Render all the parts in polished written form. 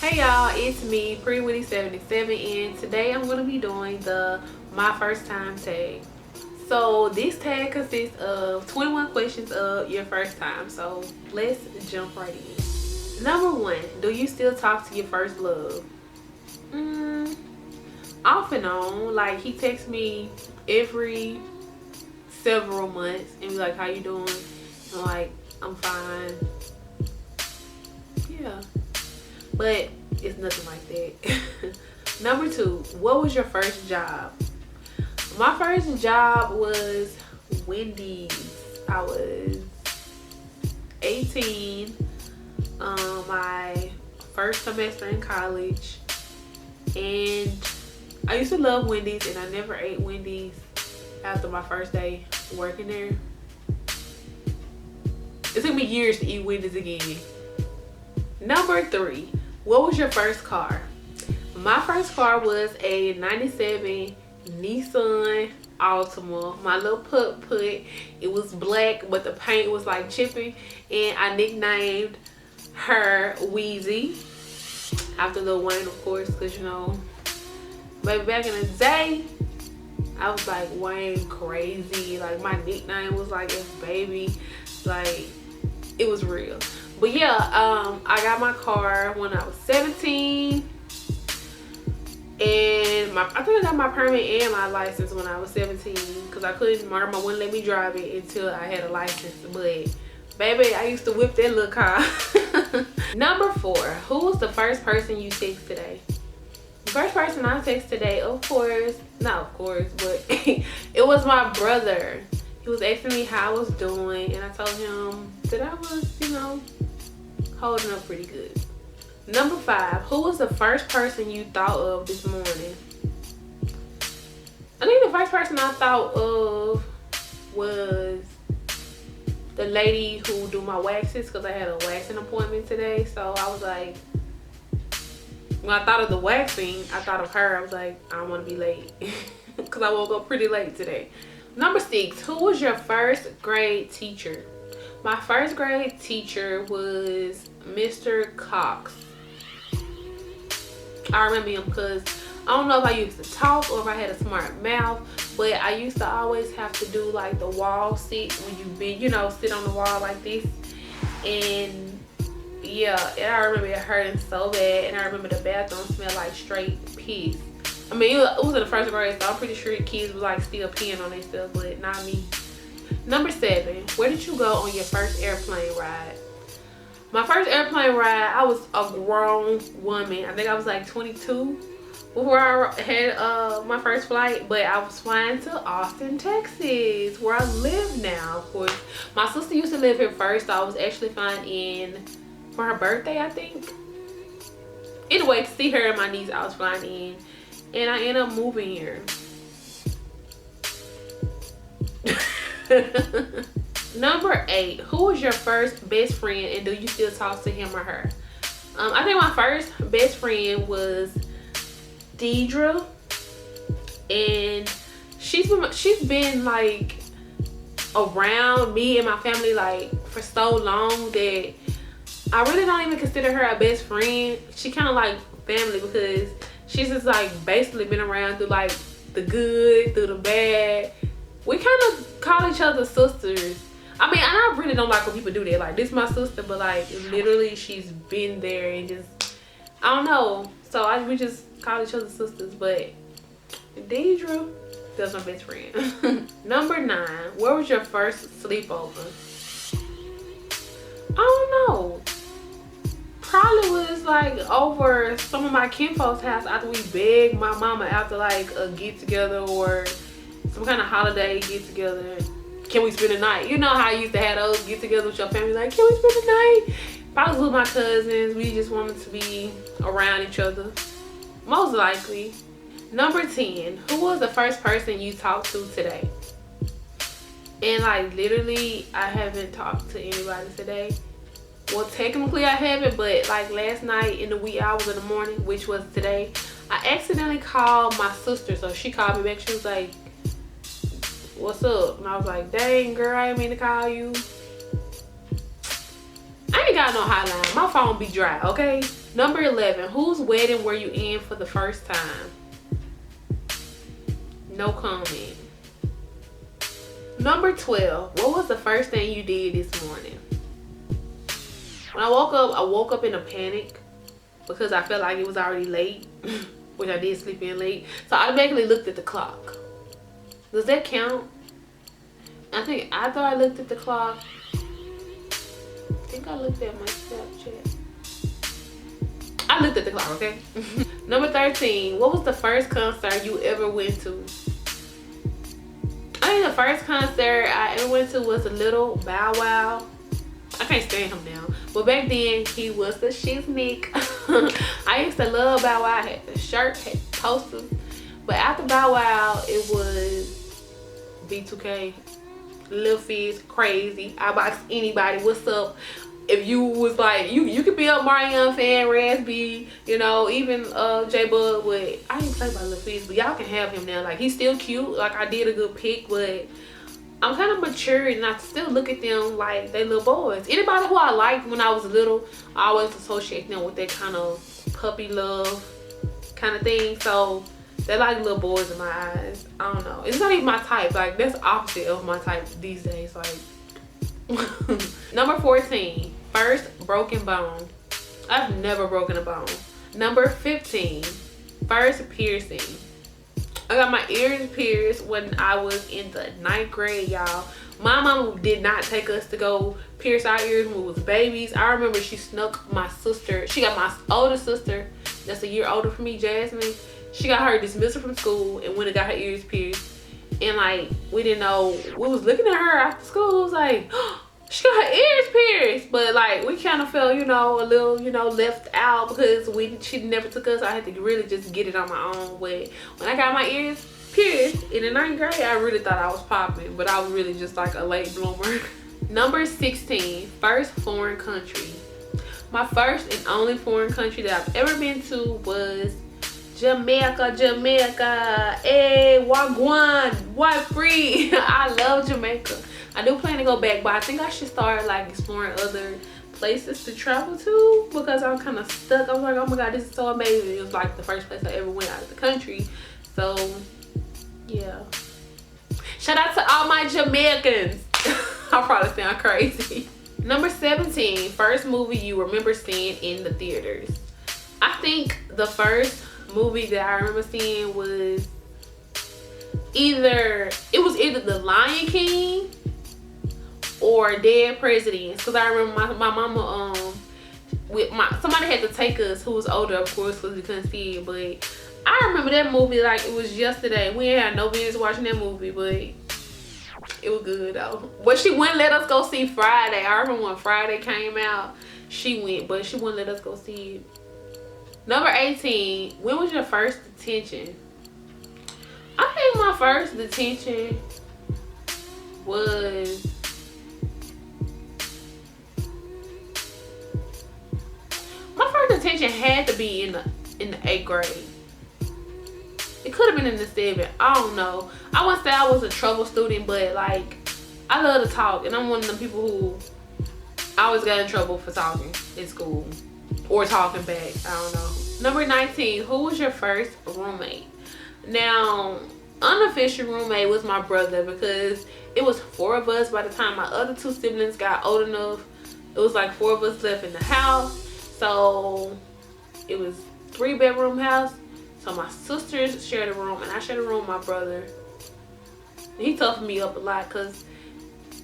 Hey y'all, it's me, Pretty Witty 77, and today I'm gonna be doing the My First Time tag. So this tag consists of 21 questions of your first time. So let's jump right in. Number 1, do you still talk to your first love? Off and on. Like, he texts me every several months and be like, how you doing? I'm like, I'm fine. Yeah. But it's nothing like that. Number 2, what was your first job? My first job was Wendy's. I was 18, my first semester in college, and I used to love Wendy's, and I never ate Wendy's after my first day working there. It took me years to eat Wendy's again. Number 3, what was your first car? My first car was a 97 Nissan Altima. My little put it was black, but the paint was like chipping, and I nicknamed her Wheezy after Lil Wayne, of course, because you know, baby, back in the day I was like Wayne crazy. Like, my nickname was like F Baby. Like, it was real. But yeah, I got my car when I was 17, and I think I got my permit and my license when I was 17, because I couldn't, my mama wouldn't let me drive it until I had a license. But baby, I used to whip that little car. Number 4, who was the first person you text today? The first person I text today, but it was my brother. He was asking me how I was doing, and I told him that I was, you know, holding up pretty good. Number 5, who was the first person you thought of this morning? I think the first person I thought of was the lady who do my waxes, because I had a waxing appointment today. So I was like, when I thought of the waxing, I thought of her. I was like, I don't want to be late because I woke up pretty late today. Number 6, who was your first grade teacher? My first grade teacher was Mr. Cox. I remember him because I don't know if I used to talk or if I had a smart mouth, but I used to always have to do like the wall sit when you been, you know, sit on the wall like this. And yeah, and I remember it hurting so bad, and I remember the bathroom smelled like straight piss. I mean, it was in the first grade, so I'm pretty sure the kids were like still peeing on their stuff, but not me. Number 7, where did you go on your first airplane ride? My first airplane ride, I was a grown woman. I think I was like 22 before I had my first flight, but I was flying to Austin, Texas, where I live now, of course. My sister used to live here first, so I was actually flying in for her birthday, I think. Anyway, to see her and my niece, I was flying in, and I ended up moving here. Number 8, who was your first best friend, and do you still talk to him or her? I think my first best friend was Deidre, and she's been like around me and my family like for so long that I really don't even consider her a best friend. She kind of like family, because she's just like basically been around through like the good, through the bad. We kind of call each other sisters. I mean, I really don't like when people do that. Like, this is my sister, but like literally she's been there, and just, I don't know. So we just call each other sisters. But Deidre, that's my best friend. Number 9, where was your first sleepover? I don't know. Probably was like over some of my kinfolk's house after we begged my mama after like a get together or some kind of holiday get together. Can we spend the night? You know how you used to have those get together with your family, like, can we spend the night? Probably with my cousins. We just wanted to be around each other, most likely. Number 10, who was the first person you talked to today? And like literally, I haven't talked to anybody today. Well, technically I haven't, but like last night in the wee hours of the morning, which was today, I accidentally called my sister. So she called me back. She was like, what's up? And I was like, dang girl, I didn't mean to call you. I ain't got no hotline. My phone be dry, okay? Number 11, whose wedding were you in for the first time? No comment. Number 12, what was the first thing you did this morning? When I woke up in a panic because I felt like it was already late, which I did sleep in late. So I automatically looked at the clock. Does that count? I think after I looked at the clock, I think I looked at my Snapchat. I looked at the clock, okay? Number 13, what was the first concert you ever went to? I think the first concert I ever went to was a Little Bow Wow. I can't stand him now, but back then he was the shiznick. I used to love Bow Wow. I had the shirt, had posters, but after Bow Wow it was B2K, Lil Fizz, Crazy, I Box Anybody, What's Up. If you was like, you could be a Marion fan, Raspy, you know, even J Bud. But I didn't play by Lil Fizz, but y'all can have him now. Like, he's still cute. Like, I did a good pick, but I'm kind of mature and I still look at them like they little boys. Anybody who I liked when I was little, I always associate them with that kind of puppy love kind of thing. So they're like little boys in my eyes. I don't know. It's not even my type. Like, that's opposite of my type these days. Like. Number 14, first broken bone. I've never broken a bone. Number 15, first piercing. I got my ears pierced when I was in the 9th grade, y'all. My mom did not take us to go pierce our ears when we was babies. I remember she snuck my sister. She got my older sister that's a year older from me, Jasmine. She got her dismissal from school and went and got her ears pierced. And like, we didn't know, we was looking at her after school. It was like, oh, she got her ears pierced. But like, we kind of felt, you know, a little, you know, left out because she never took us. I had to really just get it on my own. But when I got my ears pierced in the 9th grade, I really thought I was popping. But I was really just like a late bloomer. Number 16, first foreign country. My first and only foreign country that I've ever been to was Jamaica. Hey, wagwan, what free. I love Jamaica. I do plan to go back, but I think I should start like exploring other places to travel to because I'm kind of stuck. I was like, oh my god, this is so amazing. It was like the first place I ever went out of the country. So yeah, shout out to all my Jamaicans. I'll probably sound crazy. Number 17, first movie you remember seeing in the theaters. I think the first movie that I remember seeing was either The Lion King or Dead Presidents, because I remember my mama somebody had to take us who was older, of course, because we couldn't see it. But I remember that movie like it was yesterday. We ain't had no business watching that movie, but it was good though. But she wouldn't let us go see Friday. I remember when Friday came out, she went, but she wouldn't let us go see it. Number 18, when was your first detention? I think my first detention was detention had to be in the 8th grade. It could have been in the 7th. I don't know. I wouldn't say I was a trouble student, but like I love to talk, and I'm one of them people who I always got in trouble for talking in school or talking back. I don't know. Number 19, who was your first roommate? Now, unofficial roommate was my brother because it was 4 of us by the time my other 2 siblings got old enough. It was like 4 of us left in the house. So it was 3-bedroom house. So my sisters shared a room and I shared a room with my brother. And he toughened me up a lot because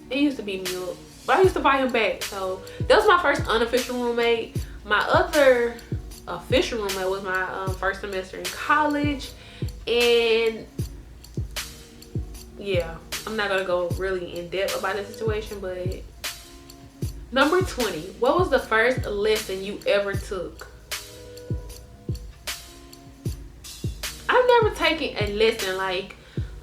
he used to beat me up. But I used to fight him back. So that was my first unofficial roommate. My other official roommate was my first semester in college. And yeah, I'm not gonna go really in depth about the situation, but number 20, what was the first lesson you ever took? I've never taken a lesson like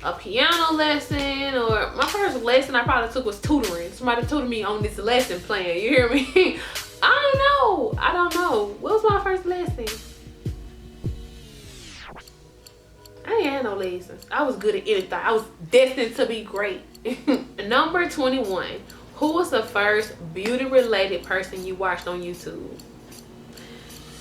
a piano lesson, or my first lesson I probably took was tutoring. Somebody tutored me on this lesson plan, you hear me? I don't know. What was my first lesson? I ain't had no lessons. I was good at anything. I was destined to be great. Number 21. Who was the first beauty related person you watched on YouTube?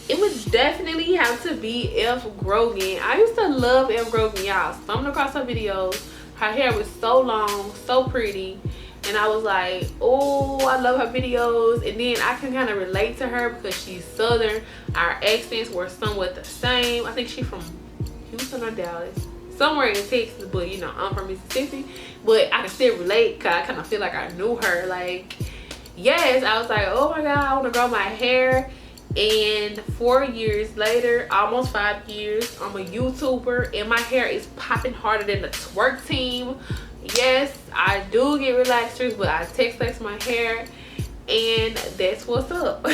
It would definitely have to be F. Grogan. I used to love F. Grogan, y'all. Stumbled across her videos. Her hair was so long, so pretty. And I was like, oh, I love her videos. And then I can kind of relate to her because she's Southern. Our accents were somewhat the same. I think she's from Houston or Dallas. Somewhere in Texas, but you know, I'm from Mississippi. But I can still relate because I kind of feel like I knew her. Like, yes, I was like, oh my God, I want to grow my hair. And 4 years later, almost 5 years, I'm a YouTuber and my hair is popping harder than the twerk team. Yes, I do get relaxers, but I text my hair, and that's what's up.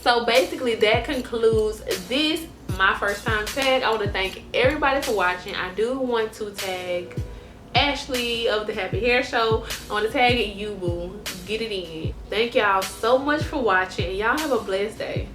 So basically that concludes this my first time tag. I want to thank everybody for watching. I do want to tag Ashley of the Happy Hair Show. I want to tag it you, boo. Get it in. Thank y'all so much for watching. Y'all have a blessed day.